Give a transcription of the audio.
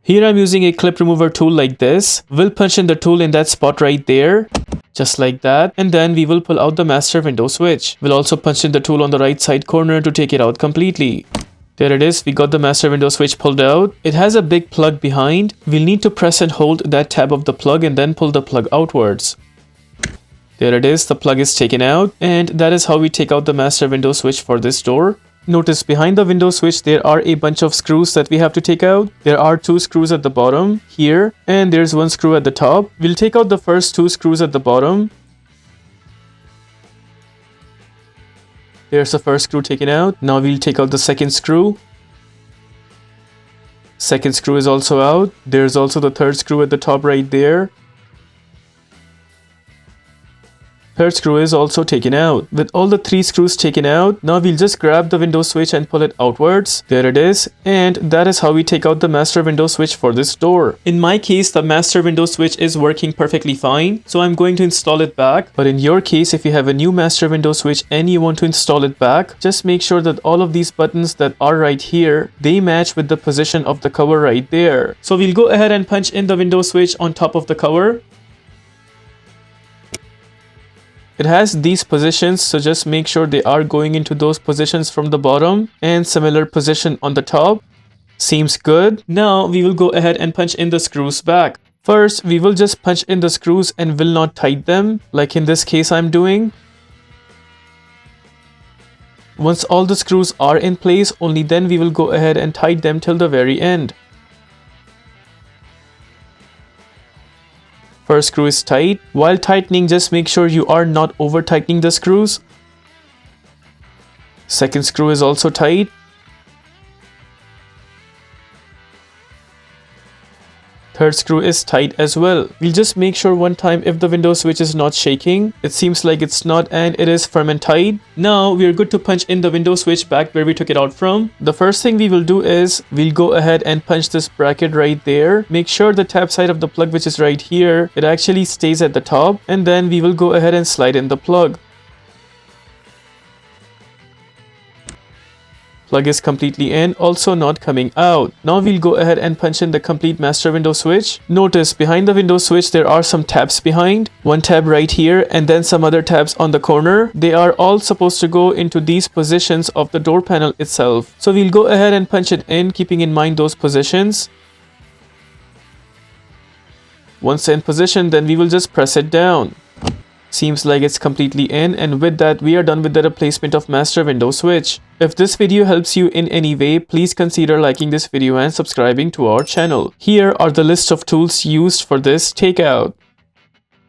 Here I'm using a clip remover tool like this. We'll punch in the tool in that spot right there, just like that, and then we will pull out the master window switch. We'll also punch in the tool on the right side corner to take it out completely. There it is, we got the master window switch pulled out. It has a big plug behind. We'll need to press and hold that tab of the plug and then pull the plug outwards. There it is, the plug is taken out, and that is how we take out the master window switch for this door. Notice behind the window switch there are a bunch of screws that we have to take out. There are 2 screws at the bottom here, and there's 1 screw at the top. We'll take out the first 2 screws at the bottom. There's the first screw taken out. Now we'll take out the second screw. Second screw is also out. There's also the third screw at the top right there. Third screw is also taken out. With all the 3 screws taken out, now we'll just grab the window switch and pull it outwards. There it is. And that is how we take out the master window switch for this door. In my case, the master window switch is working perfectly fine, so I'm going to install it back. But in your case, if you have a new master window switch and you want to install it back, just make sure that all of these buttons that are right here, they match with the position of the cover right there. So we'll go ahead and punch in the window switch on top of the cover. It has these positions, so just make sure they are going into those positions from the bottom, and similar position on the top. Seems good. Now we will go ahead and punch in the screws back. First, we will just punch in the screws and will not tighten them, like in this case I'm doing. Once all the screws are in place, only then we will go ahead and tighten them till the very end. First screw is tight. While tightening, just make sure you are not over tightening the screws. Second screw is also tight. Third screw is tight as well. We'll just make sure one time if the window switch is not shaking. It seems like it's not, and it is firm and tight. Now we are good to punch in the window switch back where we took it out from. The first thing we will do is we'll go ahead and punch this bracket right there. Make sure the tab side of the plug, which is right here, it actually stays at the top, and then we will go ahead and slide in the plug. Plug is completely in, also not coming out. Now we'll go ahead and punch in the complete master window switch. Notice behind the window switch there are some tabs behind. One tab right here and then some other tabs on the corner. They are all supposed to go into these positions of the door panel itself. So we'll go ahead and punch it in, keeping in mind those positions. Once in position, then we will just press it down. Seems like it's completely in, and with that we are done with the replacement of master window switch. If this video helps you in any way, please consider liking this video and subscribing to our channel. Here are the list of tools used for this takeout.